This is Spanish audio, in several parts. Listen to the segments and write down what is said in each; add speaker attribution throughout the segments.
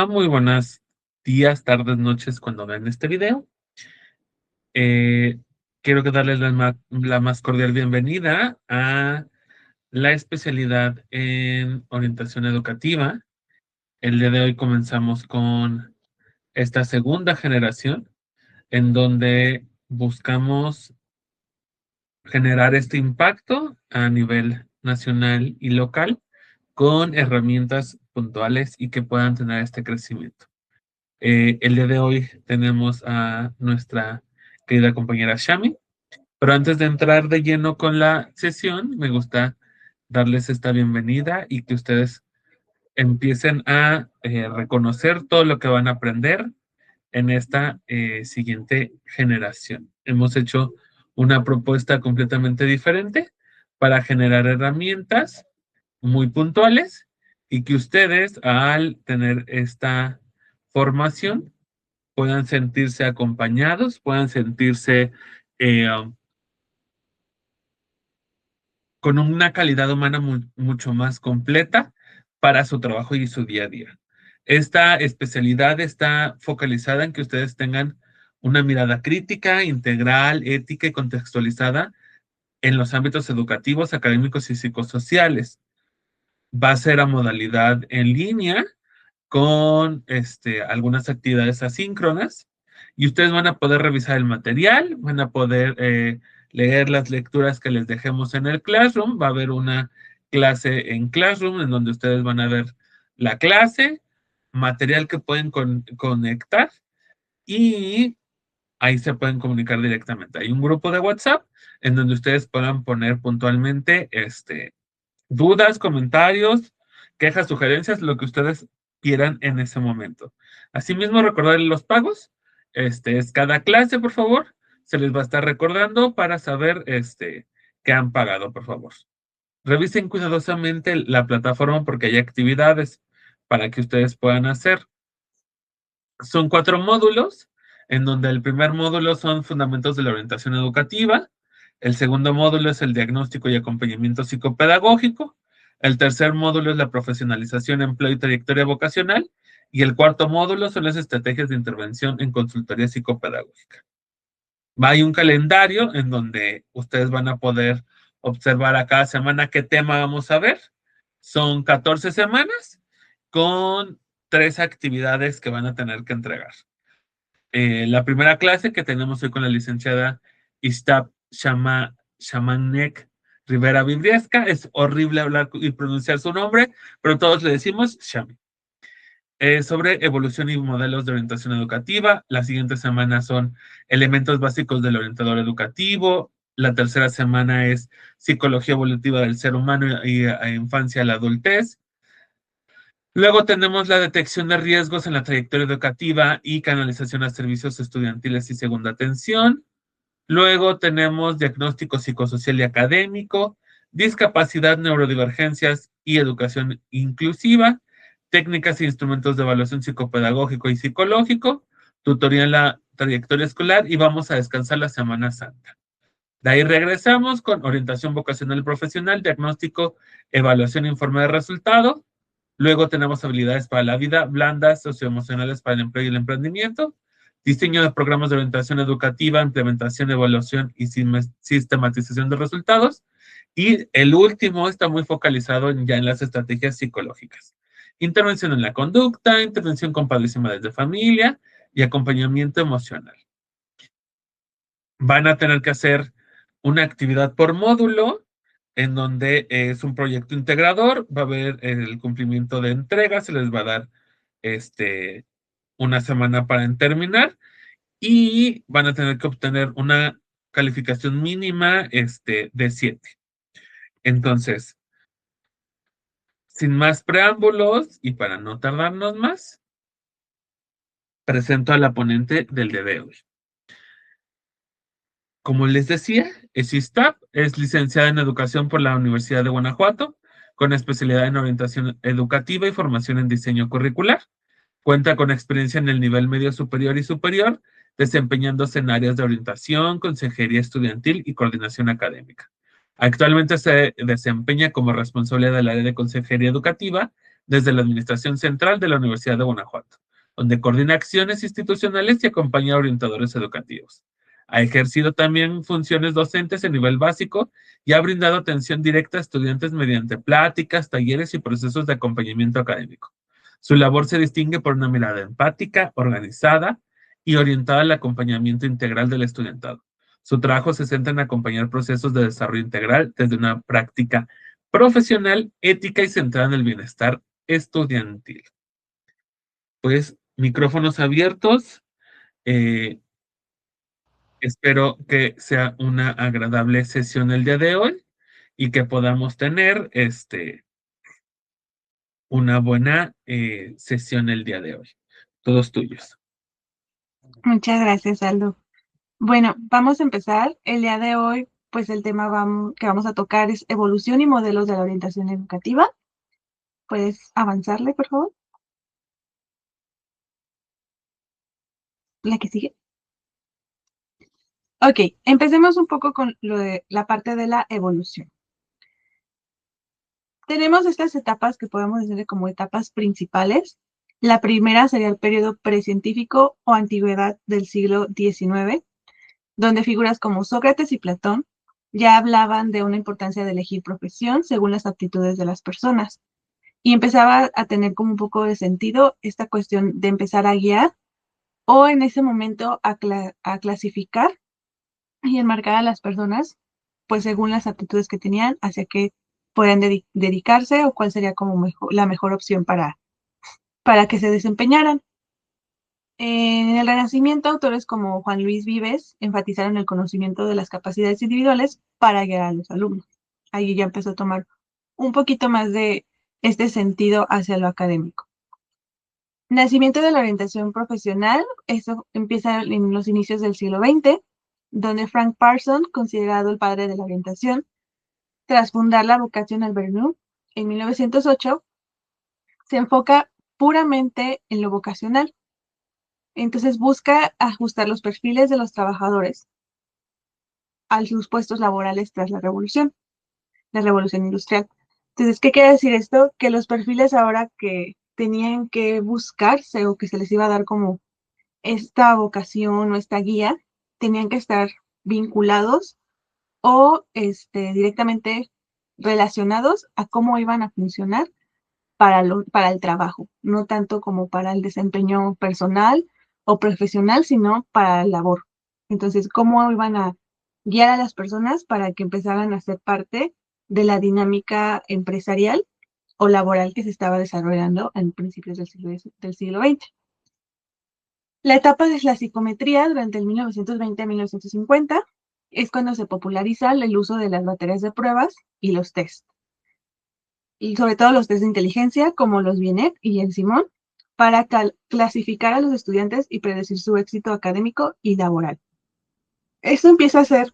Speaker 1: Muy buenos días, tardes, noches cuando vean este video. Eh, quiero que darles la más cordial bienvenida a la especialidad en orientación educativa. El día de hoy comenzamos con esta segunda generación en donde buscamos generar este impacto a nivel nacional y local con herramientas puntuales y que puedan tener este crecimiento. El día de hoy tenemos a nuestra querida compañera Shami, pero antes de entrar de lleno con la sesión, me gusta darles esta bienvenida y que ustedes empiecen a reconocer todo lo que van a aprender en esta siguiente generación. Hemos hecho una propuesta completamente diferente para generar herramientas muy puntuales y que ustedes al tener esta formación puedan sentirse acompañados, puedan sentirse con una calidad humana mucho más completa para su trabajo y su día a día. Esta especialidad está focalizada en que ustedes tengan una mirada crítica, integral, ética y contextualizada en los ámbitos educativos, académicos y psicosociales. Va a ser a modalidad en línea con algunas actividades asíncronas y ustedes van a poder revisar el material, van a poder leer las lecturas que les dejemos en el Classroom. Va a haber una clase en Classroom en donde ustedes van a ver la clase, material que pueden conectar y ahí se pueden comunicar directamente. Hay un grupo de WhatsApp en donde ustedes puedan poner puntualmente dudas, comentarios, quejas, sugerencias, lo que ustedes quieran en ese momento. Asimismo, recordarles los pagos. Es cada clase, por favor. Se les va a estar recordando para saber qué han pagado, por favor. Revisen cuidadosamente la plataforma porque hay actividades para que ustedes puedan hacer. Son 4 módulos, en donde el primer módulo son fundamentos de la orientación educativa, el segundo módulo es el diagnóstico y acompañamiento psicopedagógico, el tercer módulo es la profesionalización, empleo y trayectoria vocacional, y el cuarto módulo son las estrategias de intervención en consultoría psicopedagógica. Hay un calendario en donde ustedes van a poder observar a cada semana qué tema vamos a ver. Son 14 semanas con 3 actividades que van a tener que entregar. La primera clase que tenemos hoy con la licenciada Istab Shamanek Rivera Vibriesca. Es horrible hablar y pronunciar su nombre, pero todos le decimos Shami. Sobre evolución y modelos de orientación educativa. La siguiente semana son elementos básicos del orientador educativo. La tercera semana es psicología evolutiva del ser humano y a infancia a la adultez. Luego tenemos la detección de riesgos en la trayectoria educativa y canalización a servicios estudiantiles y segunda atención. Luego tenemos diagnóstico psicosocial y académico, discapacidad, neurodivergencias y educación inclusiva, técnicas e instrumentos de evaluación psicopedagógico y psicológico, tutoría en la trayectoria escolar y vamos a descansar la Semana Santa. De ahí regresamos con orientación vocacional y profesional, diagnóstico, evaluación e informe de resultado. Luego tenemos habilidades para la vida, blandas, socioemocionales para el empleo y el emprendimiento, diseño de programas de orientación educativa, implementación, evaluación y sistematización de resultados. Y el último está muy focalizado ya en las estrategias psicológicas. Intervención en la conducta, intervención con padres y madres de familia y acompañamiento emocional. Van a tener que hacer una actividad por módulo en donde es un proyecto integrador, va a haber el cumplimiento de entregas, se les va a dar una semana para terminar y van a tener que obtener una calificación mínima de 7. Entonces, sin más preámbulos y para no tardarnos más, presento a la ponente del día de hoy. Como les decía, es ISTAP, es licenciada en Educación por la Universidad de Guanajuato, con especialidad en orientación educativa y formación en diseño curricular. Cuenta con experiencia en el nivel medio superior y superior, desempeñándose en áreas de orientación, consejería estudiantil y coordinación académica. Actualmente se desempeña como responsable del área de consejería educativa desde la Administración Central de la Universidad de Guanajuato, donde coordina acciones institucionales y acompaña a orientadores educativos. Ha ejercido también funciones docentes en nivel básico y ha brindado atención directa a estudiantes mediante pláticas, talleres y procesos de acompañamiento académico. Su labor se distingue por una mirada empática, organizada y orientada al acompañamiento integral del estudiantado. Su trabajo se centra en acompañar procesos de desarrollo integral desde una práctica profesional, ética y centrada en el bienestar estudiantil. Pues micrófonos abiertos. Eh, Espero que sea una agradable sesión el día de hoy y que podamos tener una buena sesión el día de hoy. Todos tuyos.
Speaker 2: Muchas gracias, Aldo. Bueno, vamos a empezar. El día de hoy, pues el tema que vamos a tocar es evolución y modelos de la orientación educativa. ¿Puedes avanzarle, por favor? La que sigue. Ok, empecemos un poco con lo de la parte de la evolución. Tenemos estas etapas que podemos decir como etapas principales. La primera sería el periodo precientífico o antigüedad del siglo XIX, donde figuras como Sócrates y Platón ya hablaban de una importancia de elegir profesión según las aptitudes de las personas. Y empezaba a tener como un poco de sentido esta cuestión de empezar a guiar o en ese momento a clasificar y enmarcar a las personas, pues según las aptitudes que tenían, hacia qué pueden dedicarse o cuál sería como la mejor opción para que se desempeñaran. En el Renacimiento, autores como Juan Luis Vives enfatizaron el conocimiento de las capacidades individuales para guiar a los alumnos. Ahí ya empezó a tomar un poquito más de este sentido hacia lo académico. Nacimiento de la orientación profesional, eso empieza en los inicios del siglo XX, donde Frank Parsons, considerado el padre de la orientación, tras fundar la Vocational Bernú en 1908, se enfoca puramente en lo vocacional. Entonces busca ajustar los perfiles de los trabajadores a sus puestos laborales tras la revolución industrial. Entonces, ¿qué quiere decir esto? Que los perfiles ahora que tenían que buscarse o que se les iba a dar como esta vocación o esta guía, tenían que estar vinculados o directamente relacionados a cómo iban a funcionar para el trabajo, no tanto como para el desempeño personal o profesional, sino para la labor. Entonces, cómo iban a guiar a las personas para que empezaran a ser parte de la dinámica empresarial o laboral que se estaba desarrollando en principios del siglo XX. La etapa de la psicometría durante el 1920 a 1950 es cuando se populariza el uso de las baterías de pruebas y los test. Y sobre todo los test de inteligencia, como los Binet y el Simón, para clasificar a los estudiantes y predecir su éxito académico y laboral. Esto empieza a ser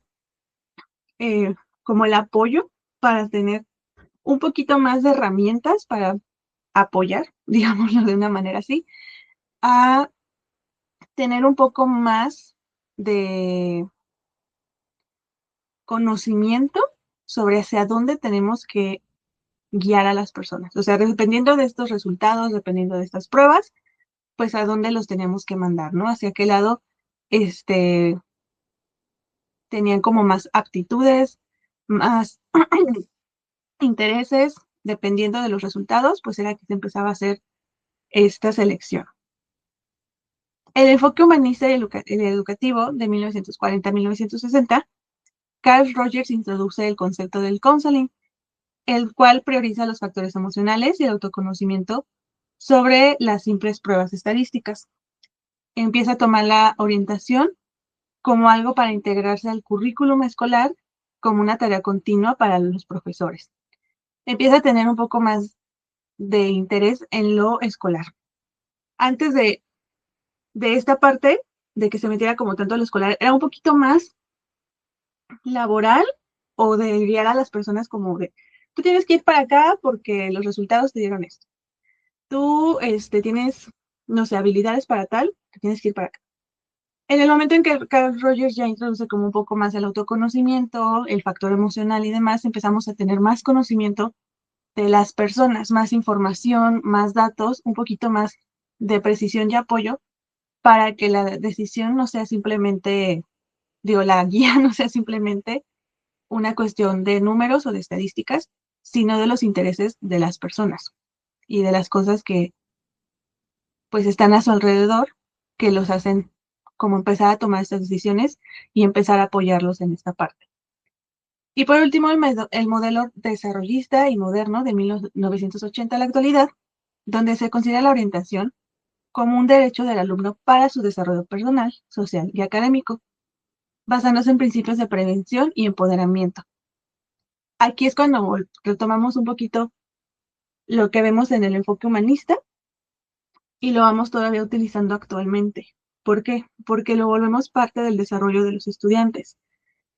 Speaker 2: como el apoyo para tener un poquito más de herramientas para apoyar, digámoslo de una manera así, a tener un poco más de conocimiento sobre hacia dónde tenemos que guiar a las personas. O sea, dependiendo de estos resultados, dependiendo de estas pruebas, pues a dónde los tenemos que mandar, ¿no? Hacia qué lado tenían como más aptitudes, más intereses, dependiendo de los resultados, pues era que se empezaba a hacer esta selección. El enfoque humanista y educativo de 1940 a 1960, Carl Rogers introduce el concepto del counseling, el cual prioriza los factores emocionales y el autoconocimiento sobre las simples pruebas estadísticas. Empieza a tomar la orientación como algo para integrarse al currículum escolar como una tarea continua para los profesores. Empieza a tener un poco más de interés en lo escolar. Antes de esta parte, de que se metiera como tanto a lo escolar, era un poquito más laboral o de guiar a las personas como de, tú tienes que ir para acá porque los resultados te dieron esto. Tú tienes, no sé, habilidades para tal, tú tienes que ir para acá. En el momento en que Carl Rogers ya introduce como un poco más el autoconocimiento, el factor emocional y demás, empezamos a tener más conocimiento de las personas, más información, más datos, un poquito más de precisión y apoyo para que la decisión no sea simplemente, digo, la guía no sea simplemente una cuestión de números o de estadísticas, sino de los intereses de las personas y de las cosas que pues están a su alrededor, que los hacen como empezar a tomar estas decisiones y empezar a apoyarlos en esta parte. Y por último, el modelo desarrollista y moderno de 1980 a la actualidad, donde se considera la orientación como un derecho del alumno para su desarrollo personal, social y académico, basándose en principios de prevención y empoderamiento. Aquí es cuando retomamos un poquito lo que vemos en el enfoque humanista y lo vamos todavía utilizando actualmente. ¿Por qué? Porque lo volvemos parte del desarrollo de los estudiantes,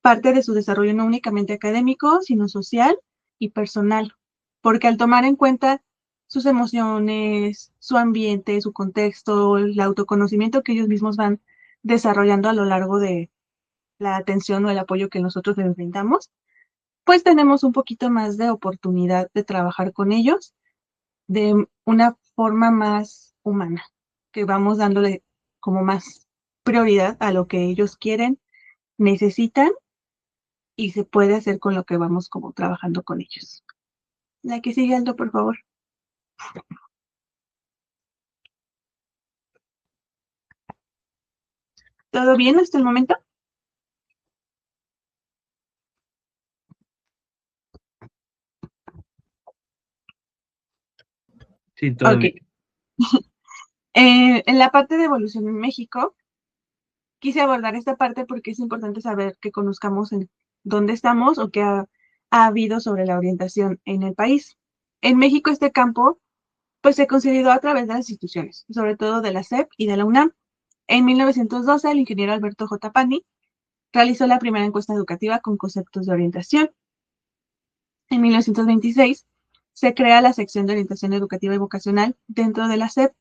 Speaker 2: parte de su desarrollo no únicamente académico, sino social y personal, porque al tomar en cuenta sus emociones, su ambiente, su contexto, el autoconocimiento que ellos mismos van desarrollando a lo largo de la atención o el apoyo que nosotros les brindamos, pues tenemos un poquito más de oportunidad de trabajar con ellos de una forma más humana, que vamos dándole como más prioridad a lo que ellos quieren, necesitan y se puede hacer con lo que vamos como trabajando con ellos. La que sigue, Aldo, por favor. ¿Todo bien hasta el momento?
Speaker 1: Sí, todo
Speaker 2: Ok.
Speaker 1: bien.
Speaker 2: En la parte de evolución en México, quise abordar esta parte porque es importante saber que conozcamos en dónde estamos o qué ha habido sobre la orientación en el país. En México, este campo pues se consolidó a través de las instituciones, sobre todo de la SEP y de la UNAM. En 1912, el ingeniero Alberto J. Pani realizó la primera encuesta educativa con conceptos de orientación. En 1926, se crea la sección de orientación educativa y vocacional dentro de la SEP.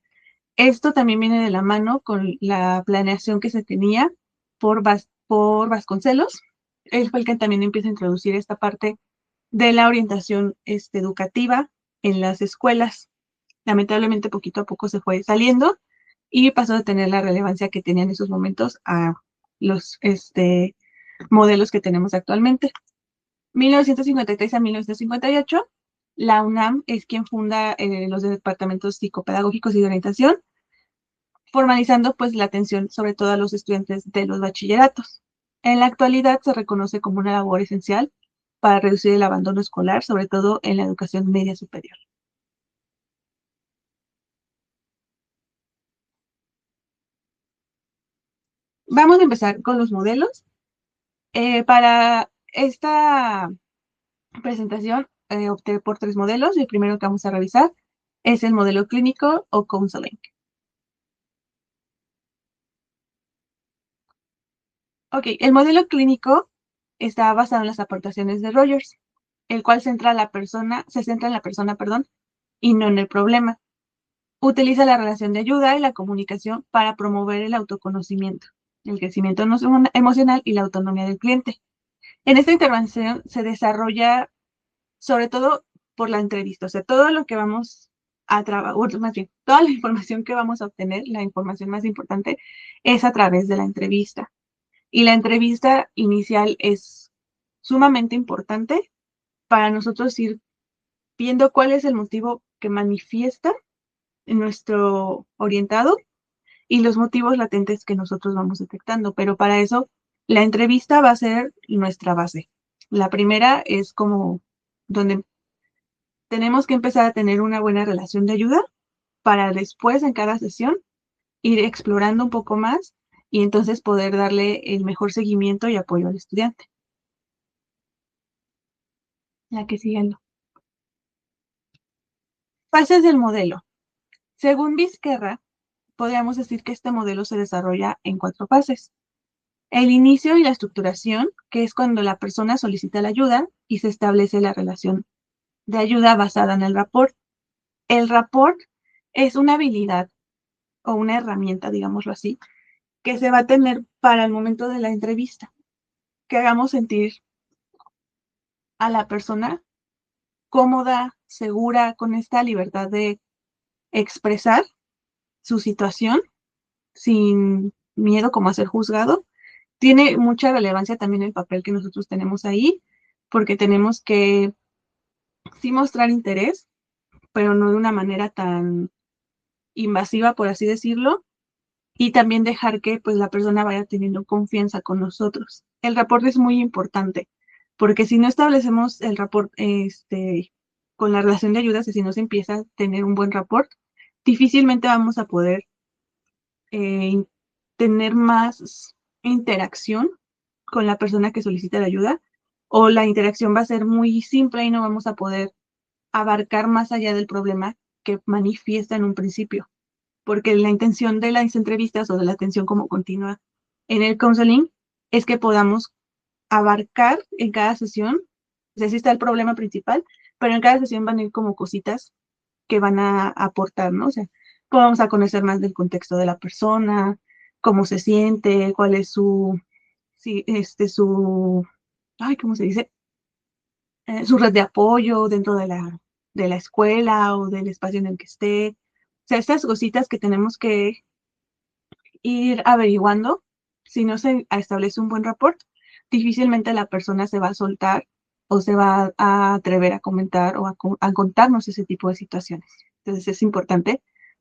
Speaker 2: Esto también viene de la mano con la planeación que se tenía por Vasconcelos. Él fue el que también empieza a introducir esta parte de la orientación educativa en las escuelas. Lamentablemente, poquito a poco se fue saliendo y pasó a tener la relevancia que tenía en esos momentos a los modelos que tenemos actualmente. 1953 a 1958, la UNAM es quien funda los departamentos psicopedagógicos y de orientación, formalizando pues la atención sobre todo a los estudiantes de los bachilleratos. En la actualidad se reconoce como una labor esencial para reducir el abandono escolar, sobre todo en la educación media superior. Vamos a empezar con los modelos. Para esta presentación opté por tres modelos. El primero que vamos a revisar es el modelo clínico o counseling. Ok, el modelo clínico está basado en las aportaciones de Rogers, el cual se centra en la persona, perdón, y no en el problema. Utiliza la relación de ayuda y la comunicación para promover el autoconocimiento, el crecimiento emocional y la autonomía del cliente. En esta intervención se desarrolla sobre todo por la entrevista, o sea, todo lo que vamos a trabajar, más bien, toda la información que vamos a obtener, la información más importante, es a través de la entrevista. Y la entrevista inicial es sumamente importante para nosotros ir viendo cuál es el motivo que manifiesta en nuestro orientado y los motivos latentes que nosotros vamos detectando. Pero para eso, la entrevista va a ser nuestra base. La primera es como donde tenemos que empezar a tener una buena relación de ayuda para después en cada sesión ir explorando un poco más y entonces poder darle el mejor seguimiento y apoyo al estudiante. La que sigue. Fases del modelo. Según Vizquerra, podríamos decir que este modelo se desarrolla en cuatro fases. El inicio y la estructuración, que es cuando la persona solicita la ayuda y se establece la relación de ayuda basada en el rapport. El rapport es una habilidad o una herramienta, digámoslo así, que se va a tener para el momento de la entrevista, que hagamos sentir a la persona cómoda, segura, con esta libertad de expresar su situación sin miedo como a ser juzgado. Tiene mucha relevancia también el papel que nosotros tenemos ahí, porque tenemos que sí mostrar interés, pero no de una manera tan invasiva, por así decirlo, y también dejar que pues la persona vaya teniendo confianza con nosotros. El rapport es muy importante, porque si no establecemos el rapport con la relación de ayuda, si no se empieza a tener un buen rapport, difícilmente vamos a poder eh, tener más interacción con la persona que solicita la ayuda, o la interacción va a ser muy simple y no vamos a poder abarcar más allá del problema que manifiesta en un principio, porque la intención de las entrevistas o de la atención como continua en el counseling es que podamos abarcar en cada sesión, o sea, sí está el problema principal, pero en cada sesión van a ir como cositas que van a aportar, ¿no? O sea, vamos a conocer más del contexto de la persona, cómo se siente, cuál es su, sí, ay, ¿cómo se dice? Su red de apoyo dentro de la escuela o del espacio en el que esté. O sea, estas cositas que tenemos que ir averiguando, si no se establece un buen rapport, difícilmente la persona se va a soltar o se va a atrever a comentar o a contarnos ese tipo de situaciones. Entonces es importante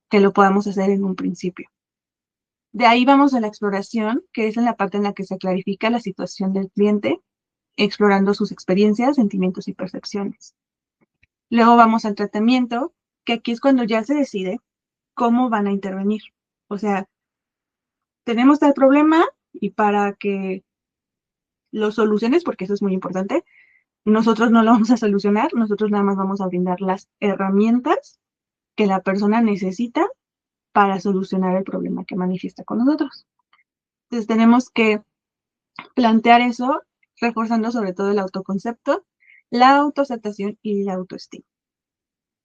Speaker 2: que lo podamos hacer en un principio. De ahí vamos a la exploración, que es en la parte en la que se clarifica la situación del cliente, explorando sus experiencias, sentimientos y percepciones. Luego vamos al tratamiento, que aquí es cuando ya se decide cómo van a intervenir. O sea, tenemos tal problema y para que lo soluciones, porque eso es muy importante, nosotros no lo vamos a solucionar, nosotros nada más vamos a brindar las herramientas que la persona necesita para solucionar el problema que manifiesta con nosotros. Entonces tenemos que plantear eso reforzando sobre todo el autoconcepto, la autoaceptación y la autoestima.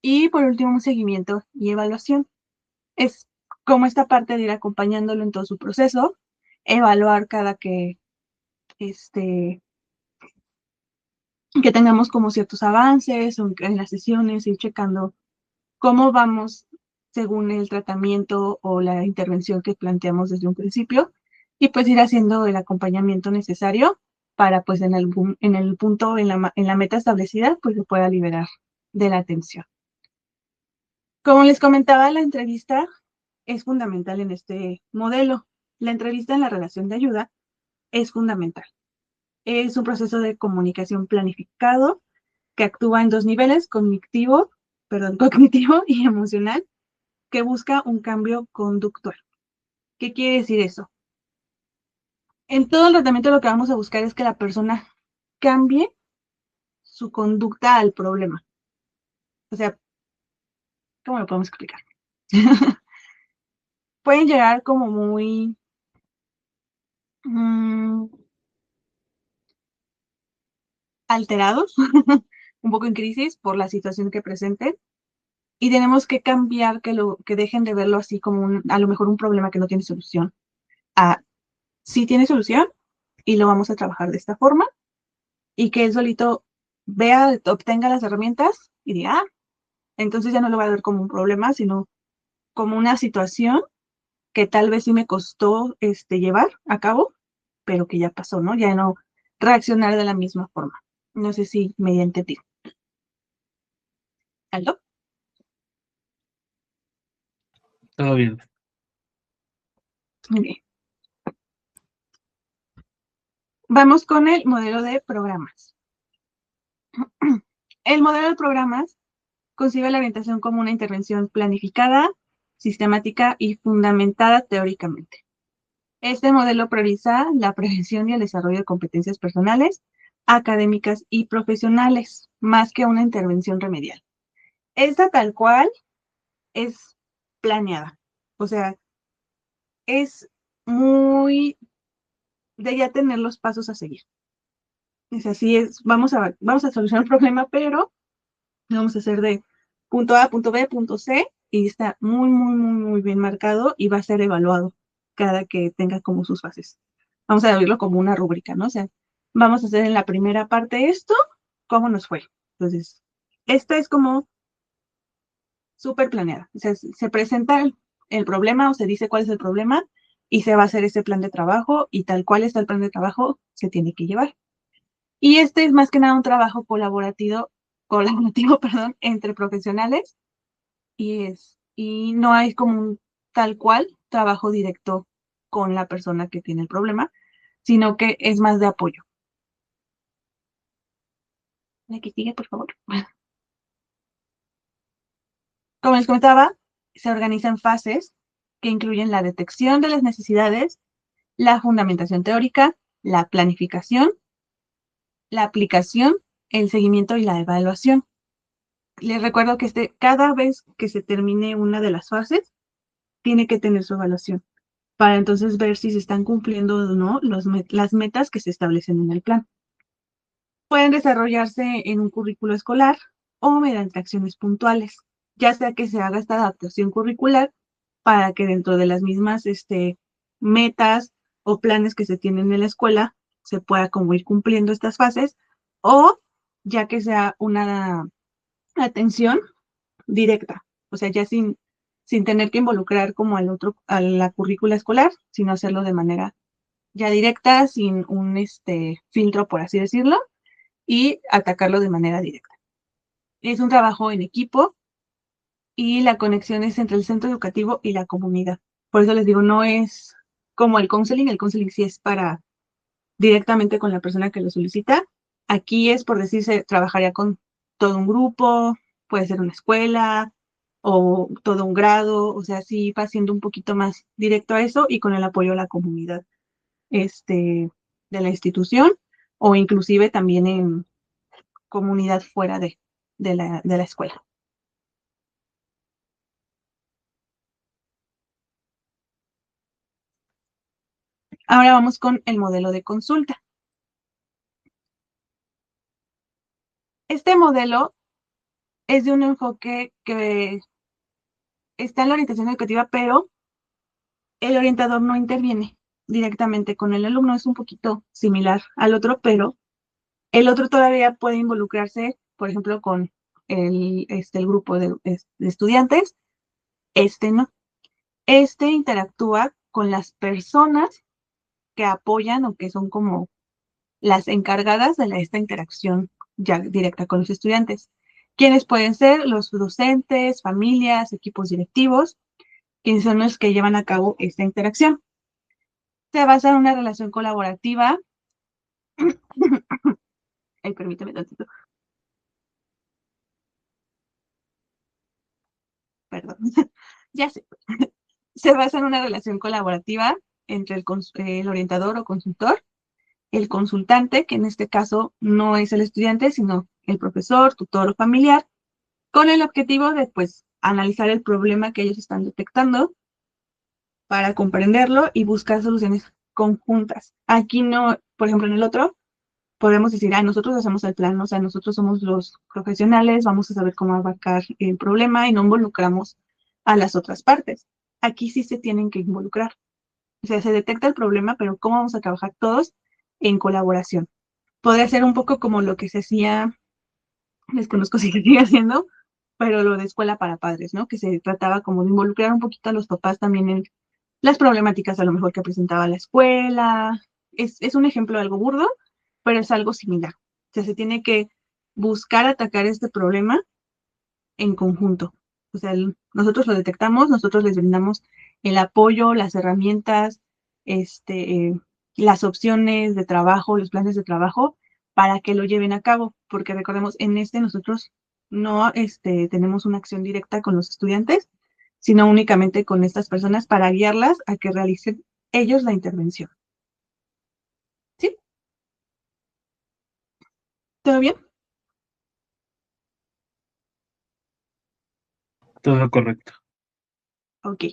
Speaker 2: Y por último, un seguimiento y evaluación. Es como esta parte de ir acompañándolo en todo su proceso, evaluar cada este, que tengamos como ciertos avances en las sesiones, ir checando cómo vamos según el tratamiento o la intervención que planteamos desde un principio y pues ir haciendo el acompañamiento necesario para pues en el punto, en la meta establecida, pues se pueda liberar de la atención. Como les comentaba, la entrevista es fundamental en este modelo. La entrevista en la relación de ayuda es fundamental. Es un proceso de comunicación planificado que actúa en dos niveles, cognitivo y emocional, que busca un cambio conductual. ¿Qué quiere decir eso? En todo el tratamiento lo que vamos a buscar es que la persona cambie su conducta al problema. O sea, ¿cómo lo podemos explicar? Pueden llegar como muy alterados, un poco en crisis por la situación que presenten, y tenemos que cambiar que dejen de verlo así como a lo mejor un problema que no tiene solución. Sí tiene solución y lo vamos a trabajar de esta forma y que él solito vea, obtenga las herramientas y diga, entonces ya no lo va a ver como un problema, sino como una situación que tal vez sí me costó llevar a cabo, pero que ya pasó, ¿no? Ya no reaccionar de la misma forma. No sé si me entendí. ¿Aló?
Speaker 1: Todo bien.
Speaker 2: Muy bien. Vamos con el modelo de programas. El modelo de programas concibe la orientación como una intervención planificada, sistemática y fundamentada teóricamente. Este modelo prioriza la prevención y el desarrollo de competencias personales, académicas y profesionales, más que una intervención remedial. Esta tal cual es planeada. O sea, es muy de ya tener los pasos a seguir. Es así, vamos a solucionar el problema, pero lo vamos a hacer de punto A, punto B, punto C, y está muy, muy, muy, muy bien marcado y va a ser evaluado cada que tenga como sus fases. Vamos a verlo como una rúbrica, ¿no? O sea, vamos a hacer en la primera parte esto, ¿cómo nos fue? Entonces, Esta es como súper planeada. O sea, se presenta el problema o se dice cuál es el problema y se va a hacer ese plan de trabajo y tal cual está el plan de trabajo se tiene que llevar. Y este es más que nada un trabajo colaborativo, perdón, entre profesionales y no hay como un tal cual trabajo directo con la persona que tiene el problema, sino que es más de apoyo. La que sigue, por favor. Como les comentaba, se organizan fases que incluyen la detección de las necesidades, la fundamentación teórica, la planificación, la aplicación, el seguimiento y la evaluación. Les recuerdo que cada vez que se termine una de las fases, tiene que tener su evaluación para entonces ver si se están cumpliendo o no las metas que se establecen en el plan. Pueden desarrollarse en un currículo escolar o mediante acciones puntuales, ya sea que se haga esta adaptación curricular para que dentro de las mismas metas o planes que se tienen en la escuela se pueda como ir cumpliendo estas fases, o ya que sea una atención directa, o sea, ya sin tener que involucrar como a la currícula escolar, sino hacerlo de manera ya directa, sin un filtro, por así decirlo, y atacarlo de manera directa. Es un trabajo en equipo y la conexión es entre el centro educativo y la comunidad. Por eso les digo, no es como el counseling sí es para directamente con la persona que lo solicita. Aquí es, por decirse, trabajaría con todo un grupo, puede ser una escuela o todo un grado, o sea, sí va siendo un poquito más directo a eso y con el apoyo a la comunidad de la institución o inclusive también en comunidad fuera de la escuela. Ahora vamos con el modelo de consulta. Este modelo es de un enfoque que está en la orientación educativa, pero el orientador no interviene directamente con el alumno. Es un poquito similar al otro, pero el otro todavía puede involucrarse, por ejemplo, con el grupo de estudiantes. Este no. Este interactúa con las personas que apoyan o que son como las encargadas de esta interacción ya directa con los estudiantes, quienes pueden ser los docentes, familias, equipos directivos, quienes son los que llevan a cabo esta interacción. Se basa en una relación colaborativa. Ay, permíteme tantito. Perdón. Ya sé. Se basa en una relación colaborativa entre el orientador o consultor, el consultante, que en este caso no es el estudiante, sino el profesor, tutor o familiar, con el objetivo de, pues, analizar el problema que ellos están detectando para comprenderlo y buscar soluciones conjuntas. Aquí no, por ejemplo, en el otro, podemos decir, nosotros hacemos el plan, o sea, nosotros somos los profesionales, vamos a saber cómo abarcar el problema y no involucramos a las otras partes. Aquí sí se tienen que involucrar. O sea, se detecta el problema, pero cómo vamos a trabajar todos en colaboración. Podría ser un poco como lo que se hacía, desconozco si se sigue haciendo, pero lo de escuela para padres, ¿no? Que se trataba como de involucrar un poquito a los papás también en las problemáticas a lo mejor que presentaba la escuela. Es un ejemplo de algo burdo, pero es algo similar. O sea, se tiene que buscar atacar este problema en conjunto. O sea, nosotros lo detectamos, nosotros les brindamos el apoyo, las herramientas, las opciones de trabajo, los planes de trabajo para que lo lleven a cabo, porque recordemos, en nosotros no tenemos una acción directa con los estudiantes, sino únicamente con estas personas para guiarlas a que realicen ellos la intervención. ¿Sí? ¿Todo bien?
Speaker 1: Todo correcto.
Speaker 2: Ok.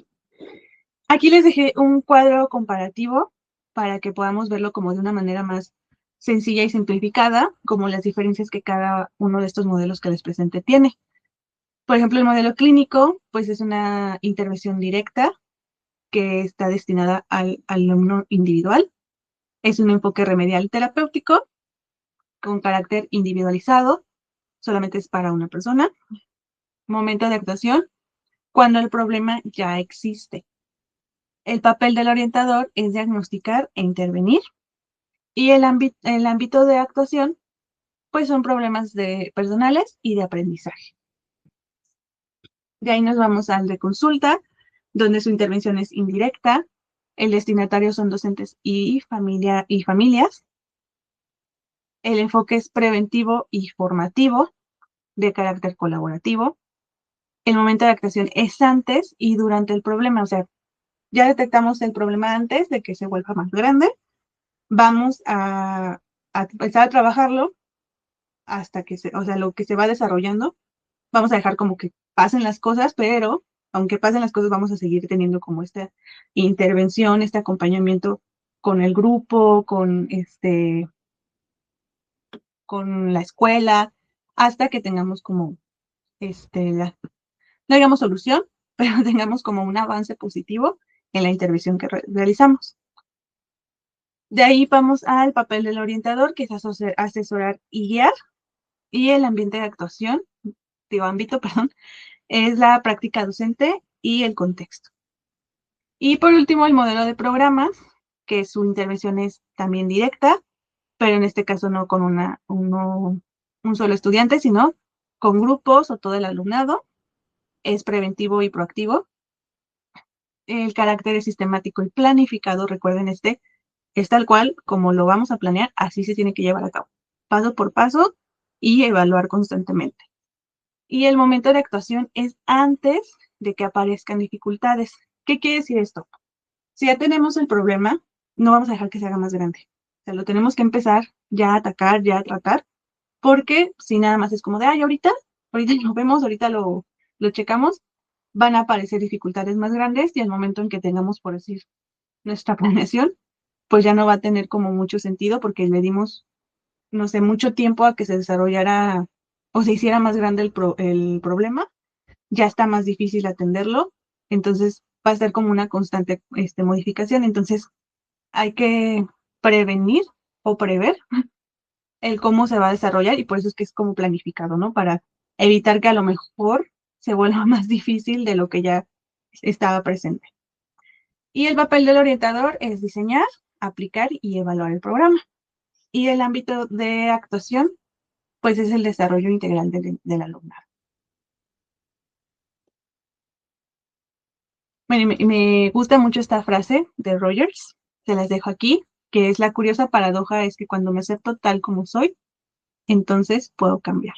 Speaker 2: Aquí les dejé un cuadro comparativo para que podamos verlo como de una manera más sencilla y simplificada, como las diferencias que cada uno de estos modelos que les presenté tiene. Por ejemplo, el modelo clínico, pues es una intervención directa que está destinada al alumno individual. Es un enfoque remedial terapéutico con carácter individualizado. solamente es para una persona. Momento de actuación, cuando el problema ya existe. El papel del orientador es diagnosticar e intervenir. Y el ámbito de actuación, pues son problemas personales y de aprendizaje. De ahí nos vamos al de consulta, donde su intervención es indirecta. El destinatario son docentes y familias. El enfoque es preventivo y formativo, de carácter colaborativo. El momento de actuación es antes y durante el problema, o sea, ya detectamos el problema antes de que se vuelva más grande. Vamos a empezar a trabajarlo hasta que o sea, lo que se va desarrollando, vamos a dejar como que pasen las cosas, pero aunque pasen las cosas, vamos a seguir teniendo como esta intervención, este acompañamiento con el grupo, con la escuela, hasta que tengamos como, no digamos solución, pero tengamos como un avance positivo en la intervención que realizamos. De ahí vamos al papel del orientador, que es asesorar y guiar, y el ambiente de actuación, ámbito, perdón, es la práctica docente y el contexto. Y por último, el modelo de programas, que su intervención es también directa, pero en este caso no con un solo estudiante, sino con grupos o todo el alumnado. Es preventivo y proactivo. El carácter es sistemático y planificado. Recuerden, es tal cual como lo vamos a planear, así se tiene que llevar a cabo, paso por paso y evaluar constantemente. Y el momento de actuación es antes de que aparezcan dificultades. ¿Qué quiere decir esto? Si ya tenemos el problema, no vamos a dejar que se haga más grande. O sea, lo tenemos que empezar ya a atacar, ya a tratar, porque si nada más es como de, ay, ahorita lo vemos, ahorita lo checamos, van a aparecer dificultades más grandes y al momento en que tengamos, por decir, nuestra planeación, pues ya no va a tener como mucho sentido porque le dimos, no sé, mucho tiempo a que se desarrollara o se hiciera más grande el problema, ya está más difícil atenderlo, entonces va a ser como una constante modificación, entonces hay que prevenir o prever el cómo se va a desarrollar y por eso es que es como planificado, ¿no? Para evitar que a lo mejor se vuelva más difícil de lo que ya estaba presente. Y el papel del orientador es diseñar, aplicar y evaluar el programa. Y el ámbito de actuación, pues es el desarrollo integral del alumnado. Bueno, me gusta mucho esta frase de Rogers, se las dejo aquí, que es la curiosa paradoja es que cuando me acepto tal como soy, entonces puedo cambiar.